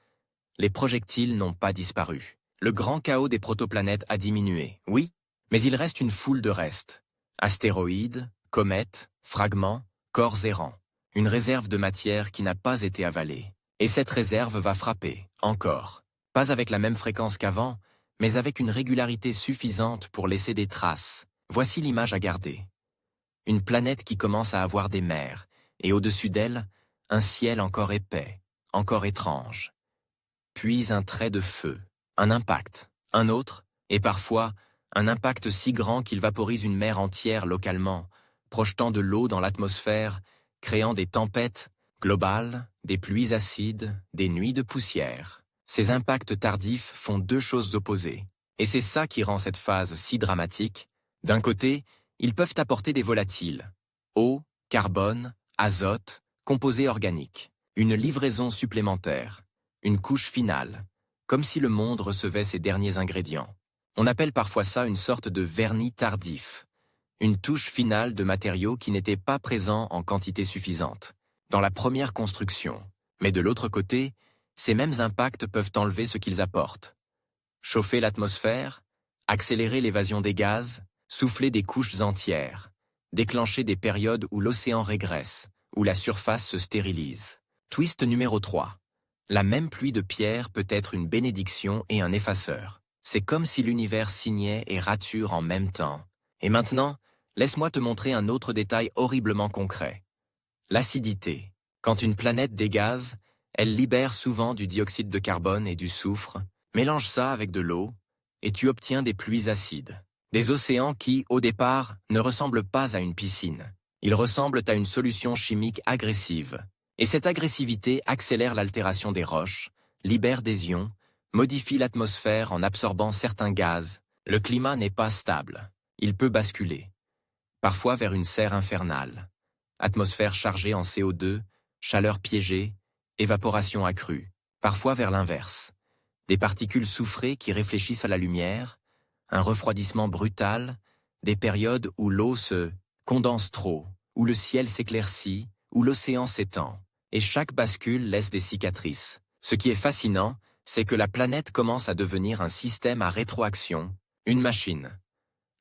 les projectiles n'ont pas disparu. Le grand chaos des protoplanètes a diminué, oui, mais il reste une foule de restes. Astéroïdes, comètes, fragments, corps errants. Une réserve de matière qui n'a pas été avalée. Et cette réserve va frapper, encore. Pas avec la même fréquence qu'avant, mais avec une régularité suffisante pour laisser des traces. Voici l'image à garder. Une planète qui commence à avoir des mers, et au-dessus d'elle, un ciel encore épais, encore étrange. Puis un trait de feu, un impact, un autre, et parfois, un impact si grand qu'il vaporise une mer entière localement, projetant de l'eau dans l'atmosphère, créant des tempêtes globales, des pluies acides, des nuits de poussière. Ces impacts tardifs font deux choses opposées. Et c'est ça qui rend cette phase si dramatique. D'un côté, ils peuvent apporter des volatiles. Eau, carbone, azote, composés organiques. Une livraison supplémentaire. Une couche finale. Comme si le monde recevait ses derniers ingrédients. On appelle parfois ça une sorte de vernis tardif. Une touche finale de matériaux qui n'étaient pas présents en quantité suffisante dans la première construction. Mais de l'autre côté, ces mêmes impacts peuvent enlever ce qu'ils apportent. Chauffer l'atmosphère, accélérer l'évasion des gaz, souffler des couches entières. déclencher des périodes où l'océan régresse, où la surface se stérilise. Twist numéro 3. La même pluie de pierres peut être une bénédiction et un effaceur. C'est comme si l'univers signait et rature en même temps. Et maintenant, laisse-moi te montrer un autre détail horriblement concret. L'acidité. Quand une planète dégaze, elle libère souvent du dioxyde de carbone et du soufre, mélange ça avec de l'eau, et tu obtiens des pluies acides. Des océans qui, au départ, ne ressemblent pas à une piscine. Ils ressemblent à une solution chimique agressive. Et cette agressivité accélère l'altération des roches, libère des ions, modifie l'atmosphère en absorbant certains gaz. Le climat n'est pas stable. Il peut basculer. Parfois vers une serre infernale. Atmosphère chargée en CO2, chaleur piégée, évaporation accrue. Parfois vers l'inverse. Des particules soufrées qui réfléchissent à la lumière, un refroidissement brutal, des périodes où l'eau se condense trop, où le ciel s'éclaircit, où l'océan s'étend. Et chaque bascule laisse des cicatrices. Ce qui est fascinant, c'est que la planète commence à devenir un système à rétroaction, une machine.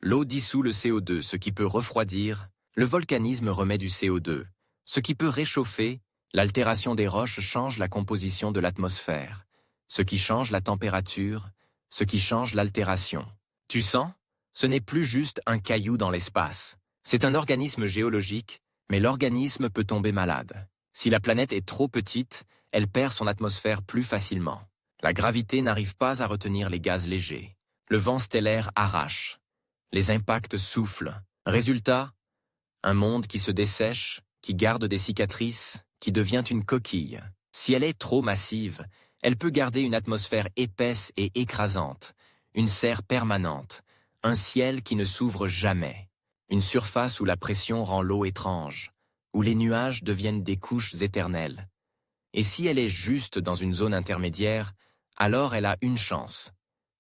L'eau dissout le CO2, ce qui peut refroidir, le volcanisme remet du CO2, ce qui peut réchauffer, l'altération des roches change la composition de l'atmosphère, ce qui change la température, ce qui change l'altération. Tu sens? Ce n'est plus juste un caillou dans l'espace. C'est un organisme géologique, mais l'organisme peut tomber malade. Si la planète est trop petite, elle perd son atmosphère plus facilement. La gravité n'arrive pas à retenir les gaz légers. Le vent stellaire arrache. Les impacts soufflent. Résultat, un monde qui se dessèche, qui garde des cicatrices, qui devient une coquille. Si elle est trop massive, elle peut garder une atmosphère épaisse et écrasante, une serre permanente, un ciel qui ne s'ouvre jamais, une surface où la pression rend l'eau étrange, où les nuages deviennent des couches éternelles. Et si elle est juste dans une zone intermédiaire, alors elle a une chance,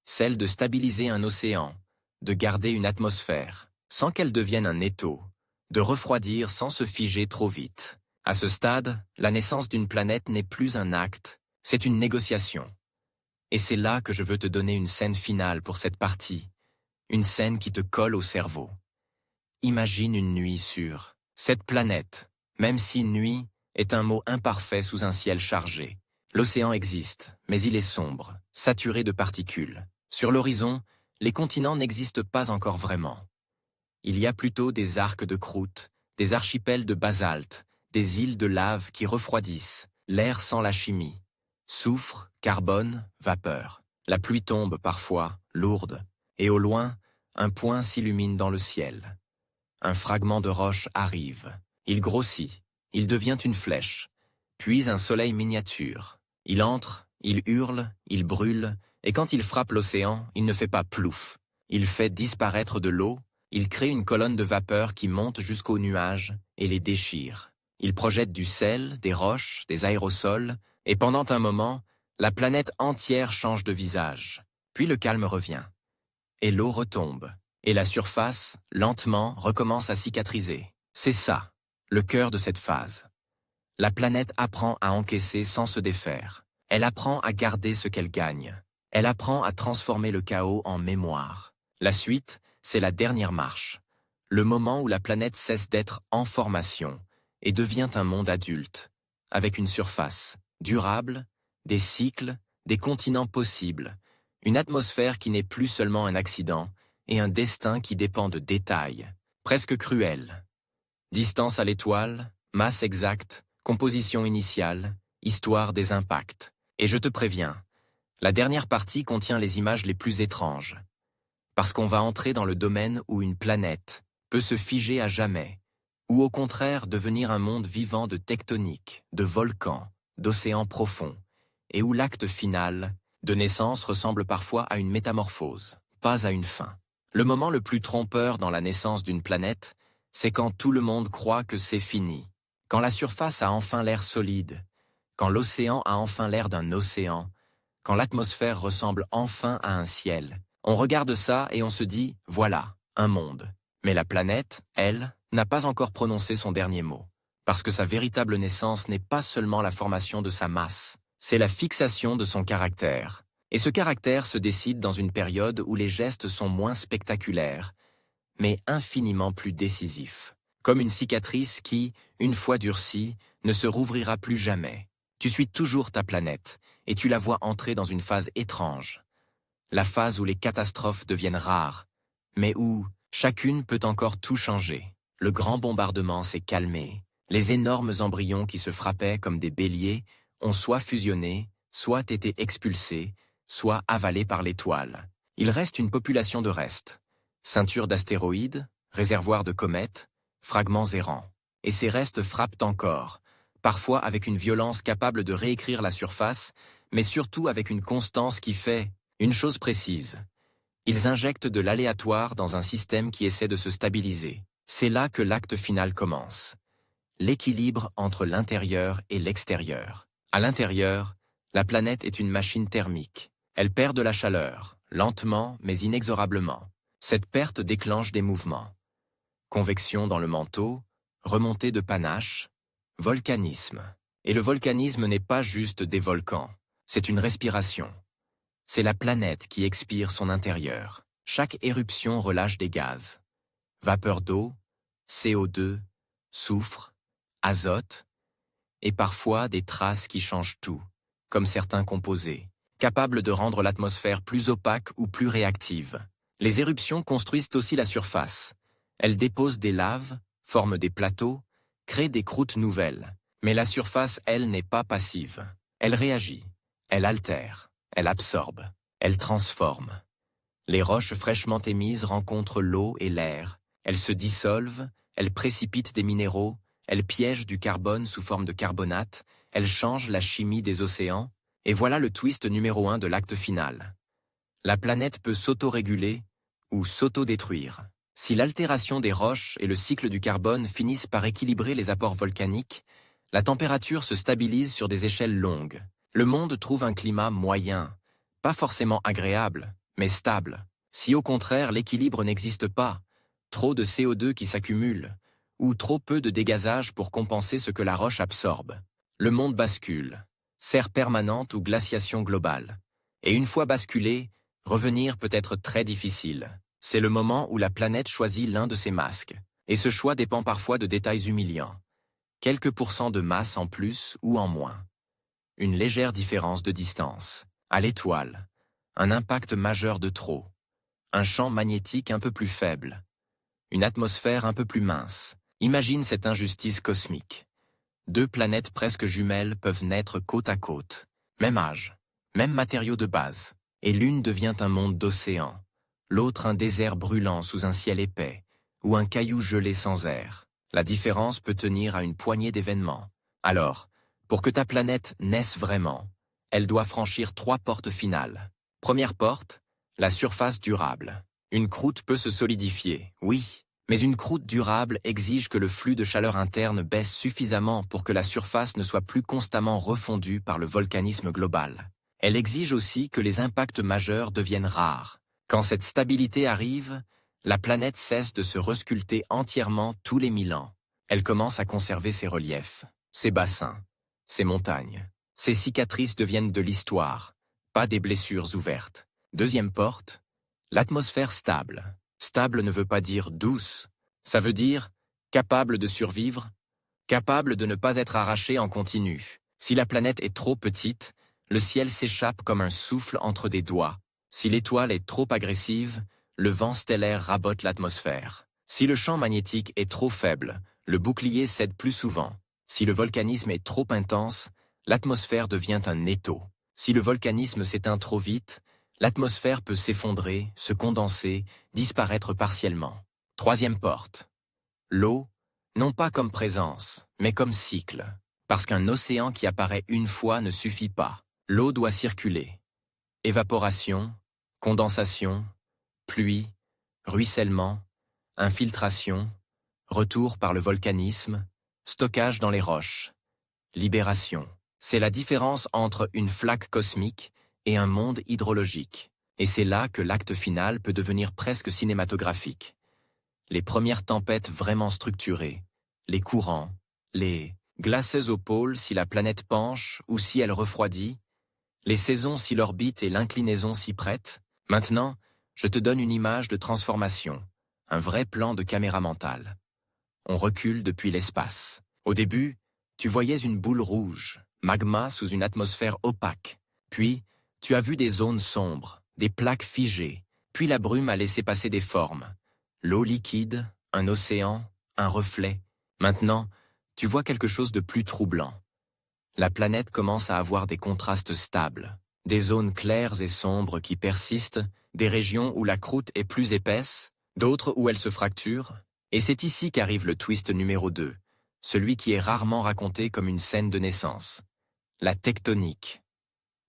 celle de stabiliser un océan, de garder une atmosphère, sans qu'elle devienne un étau, de refroidir sans se figer trop vite. À ce stade, la naissance d'une planète n'est plus un acte, c'est une négociation. Et c'est là que je veux te donner une scène finale pour cette partie, une scène qui te colle au cerveau. Imagine une nuit sur cette planète, même si nuit est un mot imparfait sous un ciel chargé. L'océan existe, mais il est sombre, saturé de particules. Sur l'horizon, les continents n'existent pas encore vraiment. Il y a plutôt des arcs de croûte, des archipels de basalte, des îles de lave qui refroidissent, l'air sans la chimie. Soufre, carbone, vapeur. La pluie tombe parfois, lourde, et au loin, un point s'illumine dans le ciel. Un fragment de roche arrive. Il grossit, il devient une flèche, puis un soleil miniature. Il entre, il hurle, il brûle, et quand il frappe l'océan, il ne fait pas plouf. Il fait disparaître de l'eau, il crée une colonne de vapeur qui monte jusqu'aux nuages et les déchire. Il projette du sel, des roches, des aérosols, et pendant un moment, la planète entière change de visage. Puis le calme revient. Et l'eau retombe. Et la surface, lentement, recommence à cicatriser. C'est ça, le cœur de cette phase. La planète apprend à encaisser sans se défaire. Elle apprend à garder ce qu'elle gagne. Elle apprend à transformer le chaos en mémoire. La suite, c'est la dernière marche. Le moment où la planète cesse d'être en formation et devient un monde adulte, avec une surface durable, des cycles, des continents possibles, une atmosphère qui n'est plus seulement un accident et un destin qui dépend de détails, presque cruels. Distance à l'étoile, masse exacte, composition initiale, histoire des impacts. Et je te préviens, la dernière partie contient les images les plus étranges. Parce qu'on va entrer dans le domaine où une planète peut se figer à jamais, ou au contraire devenir un monde vivant de tectoniques, de volcans, d'océans profonds, et où l'acte final, de naissance, ressemble parfois à une métamorphose, pas à une fin. Le moment le plus trompeur dans la naissance d'une planète, c'est quand tout le monde croit que c'est fini, quand la surface a enfin l'air solide, quand l'océan a enfin l'air d'un océan, quand l'atmosphère ressemble enfin à un ciel. On regarde ça et on se dit, voilà, un monde. Mais la planète, elle, n'a pas encore prononcé son dernier mot. Parce que sa véritable naissance n'est pas seulement la formation de sa masse, c'est la fixation de son caractère. Et ce caractère se décide dans une période où les gestes sont moins spectaculaires, mais infiniment plus décisifs. Comme une cicatrice qui, une fois durcie, ne se rouvrira plus jamais. Tu suis toujours ta planète, et tu la vois entrer dans une phase étrange. La phase où les catastrophes deviennent rares, mais où chacune peut encore tout changer. Le grand bombardement s'est calmé. Les énormes embryons qui se frappaient comme des béliers ont soit fusionné, soit été expulsés, soit avalés par l'étoile. Il reste une population de restes. Ceinture d'astéroïdes, réservoirs de comètes, fragments errants. Et ces restes frappent encore, parfois avec une violence capable de réécrire la surface, mais surtout avec une constance qui fait une chose précise. Ils injectent de l'aléatoire dans un système qui essaie de se stabiliser. C'est là que l'acte final commence. L'équilibre entre l'intérieur et l'extérieur. À l'intérieur, la planète est une machine thermique. Elle perd de la chaleur, lentement mais inexorablement. Cette perte déclenche des mouvements. Convection dans le manteau, remontée de panache, volcanisme. Et le volcanisme n'est pas juste des volcans, c'est une respiration. C'est la planète qui expire son intérieur. Chaque éruption relâche des gaz. Vapeur d'eau, CO2, soufre, azote, et parfois des traces qui changent tout, comme certains composés, capables de rendre l'atmosphère plus opaque ou plus réactive. Les éruptions construisent aussi la surface. Elles déposent des laves, forment des plateaux, créent des croûtes nouvelles. Mais la surface, elle, n'est pas passive. Elle réagit, elle altère, elle absorbe, elle transforme. Les roches fraîchement émises rencontrent l'eau et l'air. Elles se dissolvent, elles précipitent des minéraux, elles piègent du carbone sous forme de carbonate, elles changent la chimie des océans, et voilà le twist numéro 1 de l'acte final. La planète peut s'auto-réguler ou s'auto-détruire. Si l'altération des roches et le cycle du carbone finissent par équilibrer les apports volcaniques, la température se stabilise sur des échelles longues. Le monde trouve un climat moyen, pas forcément agréable, mais stable. Si au contraire l'équilibre n'existe pas, trop de CO2 qui s'accumule, ou trop peu de dégazage pour compenser ce que la roche absorbe, le monde bascule, serre permanente ou glaciation globale. Et une fois basculé, revenir peut être très difficile. C'est le moment où la planète choisit l'un de ses masques, et ce choix dépend parfois de détails humiliants. Quelques pourcents de masse en plus ou en moins. Une légère différence de distance. À l'étoile, un impact majeur de trop. Un champ magnétique un peu plus faible. Une atmosphère un peu plus mince. Imagine cette injustice cosmique. 2 planètes presque jumelles peuvent naître côte à côte. Même âge, même matériaux de base. Et l'une devient un monde d'océan. L'autre un désert brûlant sous un ciel épais, ou un caillou gelé sans air. La différence peut tenir à une poignée d'événements. Alors, pour que ta planète naisse vraiment, elle doit franchir 3 portes finales. Première porte, la surface durable. Une croûte peut se solidifier, oui, mais une croûte durable exige que le flux de chaleur interne baisse suffisamment pour que la surface ne soit plus constamment refondue par le volcanisme global. Elle exige aussi que les impacts majeurs deviennent rares. Quand cette stabilité arrive, la planète cesse de se resculpter entièrement tous les 1000 ans. Elle commence à conserver ses reliefs, ses bassins, ses montagnes. Ses cicatrices deviennent de l'histoire, pas des blessures ouvertes. Deuxième porte, l'atmosphère stable. Stable ne veut pas dire douce, ça veut dire capable de survivre, capable de ne pas être arrachée en continu. Si la planète est trop petite, le ciel s'échappe comme un souffle entre des doigts. Si l'étoile est trop agressive, le vent stellaire rabote l'atmosphère. Si le champ magnétique est trop faible, le bouclier cède plus souvent. Si le volcanisme est trop intense, l'atmosphère devient un étau. Si le volcanisme s'éteint trop vite, l'atmosphère peut s'effondrer, se condenser, disparaître partiellement. Troisième porte. L'eau, non pas comme présence, mais comme cycle. Parce qu'un océan qui apparaît une fois ne suffit pas. L'eau doit circuler. Évaporation, condensation, pluie, ruissellement, infiltration, retour par le volcanisme, stockage dans les roches, libération. C'est la différence entre une flaque cosmique et un monde hydrologique. Et c'est là que l'acte final peut devenir presque cinématographique. Les premières tempêtes vraiment structurées, les courants, les glaceuses au pôle si la planète penche ou si elle refroidit, les saisons si l'orbite et l'inclinaison s'y prêtent. Maintenant, je te donne une image de transformation, un vrai plan de caméra mentale. on recule depuis l'espace. Au début, tu voyais une boule rouge, magma sous une atmosphère opaque. Puis, tu as vu des zones sombres, des plaques figées, puis la brume a laissé passer des formes. L'eau liquide, un océan, un reflet. Maintenant, tu vois quelque chose de plus troublant. La planète commence à avoir des contrastes stables, des zones claires et sombres qui persistent, des régions où la croûte est plus épaisse, d'autres où elle se fracture, et c'est ici qu'arrive le twist numéro 2, celui qui est rarement raconté comme une scène de naissance. La tectonique,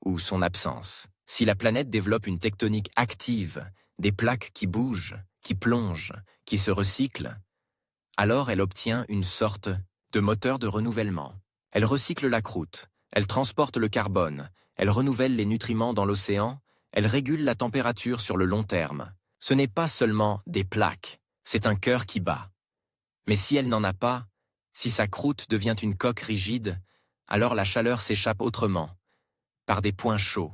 ou son absence. Si la planète développe une tectonique active, des plaques qui bougent, qui plongent, qui se recyclent, alors elle obtient une sorte de moteur de renouvellement. Elle recycle la croûte, elle transporte le carbone, elle renouvelle les nutriments dans l'océan, elle régule la température sur le long terme. Ce n'est pas seulement des plaques, c'est un cœur qui bat. Mais si elle n'en a pas, si sa croûte devient une coque rigide, alors la chaleur s'échappe autrement, par des points chauds,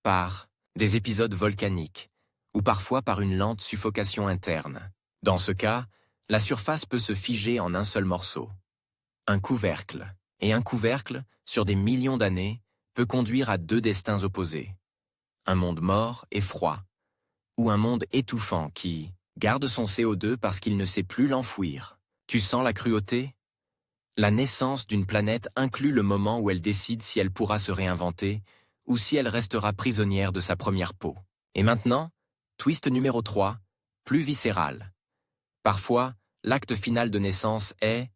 par des épisodes volcaniques, ou parfois par une lente suffocation interne. Dans ce cas, la surface peut se figer en un seul morceau. Un couvercle. Et un couvercle, sur des millions d'années, peut conduire à deux destins opposés. Un monde mort et froid, ou un monde étouffant qui garde son CO2 parce qu'il ne sait plus l'enfouir. Tu sens la cruauté? La naissance d'une planète inclut le moment où elle décide si elle pourra se réinventer ou si elle restera prisonnière de sa première peau. Et maintenant, twist numéro 3, plus viscéral. Parfois, l'acte final de naissance est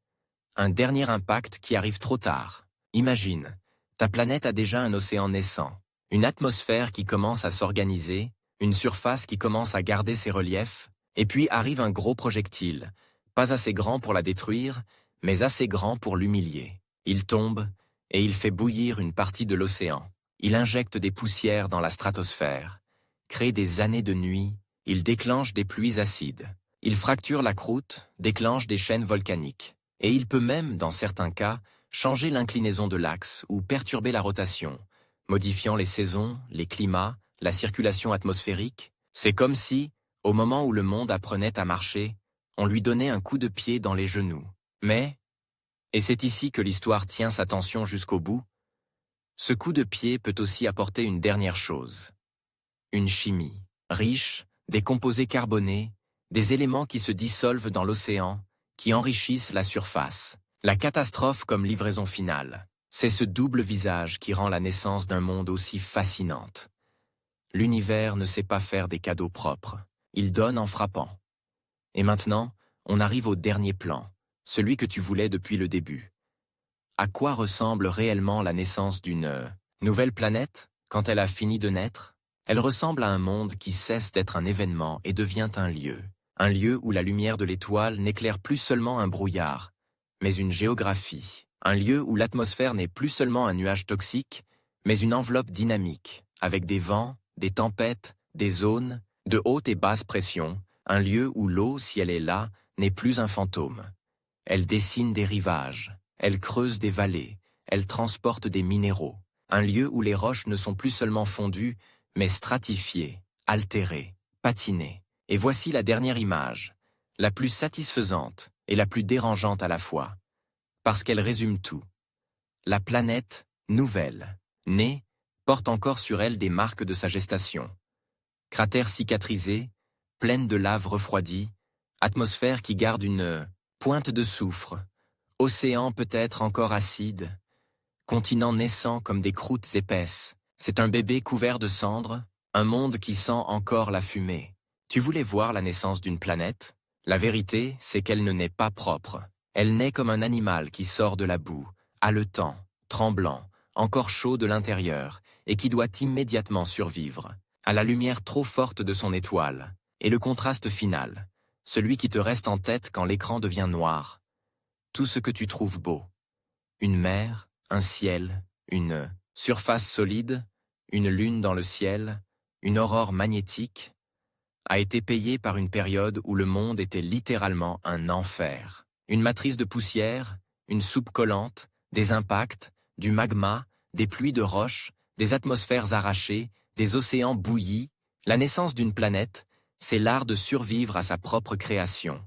un dernier impact qui arrive trop tard. Imagine, ta planète a déjà un océan naissant, une atmosphère qui commence à s'organiser, une surface qui commence à garder ses reliefs, et puis arrive un gros projectile, pas assez grand pour la détruire, mais assez grand pour l'humilier. Il tombe, et il fait bouillir une partie de l'océan. Il injecte des poussières dans la stratosphère, crée des années de nuit, il déclenche des pluies acides. Il fracture la croûte, déclenche des chaînes volcaniques. Et il peut même, dans certains cas, changer l'inclinaison de l'axe ou perturber la rotation, modifiant les saisons, les climats, la circulation atmosphérique. C'est comme si, au moment où le monde apprenait à marcher, on lui donnait un coup de pied dans les genoux. Mais, et c'est ici que l'histoire tient sa tension jusqu'au bout, ce coup de pied peut aussi apporter une dernière chose. Une chimie, riche, des composés carbonés, des éléments qui se dissolvent dans l'océan, qui enrichissent la surface. La catastrophe comme livraison finale. C'est ce double visage qui rend la naissance d'un monde aussi fascinante. L'univers ne sait pas faire des cadeaux propres. Il donne en frappant. Et maintenant, on arrive au dernier plan, celui que tu voulais depuis le début. À quoi ressemble réellement la naissance d'une nouvelle planète quand elle a fini de naître? Elle ressemble à un monde qui cesse d'être un événement et devient un lieu où la lumière de l'étoile n'éclaire plus seulement un brouillard, mais une géographie, un lieu où l'atmosphère n'est plus seulement un nuage toxique, mais une enveloppe dynamique, avec des vents, des tempêtes, des zones, de haute et basse pression, un lieu où l'eau, si elle est là, n'est plus un fantôme. Elle dessine des rivages, elle creuse des vallées, elle transporte des minéraux, un lieu où les roches ne sont plus seulement fondues, mais stratifiées, altérées, patinées. Et voici la dernière image, la plus satisfaisante et la plus dérangeante à la fois, parce qu'elle résume tout. La planète, nouvelle, née, porte encore sur elle des marques de sa gestation. Cratère cicatrisé, pleine de lave refroidie, atmosphère qui garde une pointe de soufre, océan peut-être encore acide, continent naissant comme des croûtes épaisses. C'est un bébé couvert de cendres, un monde qui sent encore la fumée. Tu voulais voir la naissance d'une planète? La vérité, c'est qu'elle ne naît pas propre. Elle naît comme un animal qui sort de la boue, haletant, tremblant, encore chaud de l'intérieur, et qui doit immédiatement survivre, à la lumière trop forte de son étoile. Et le contraste final, celui qui te reste en tête quand l'écran devient noir. Tout ce que tu trouves beau. Une mer, un ciel, une surface solide, une lune dans le ciel, une aurore magnétique, a été payé par une période où le monde était littéralement un enfer. Une matrice de poussière, une soupe collante, des impacts, du magma, des pluies de roches, des atmosphères arrachées, des océans bouillis. La naissance d'une planète, c'est l'art de survivre à sa propre création.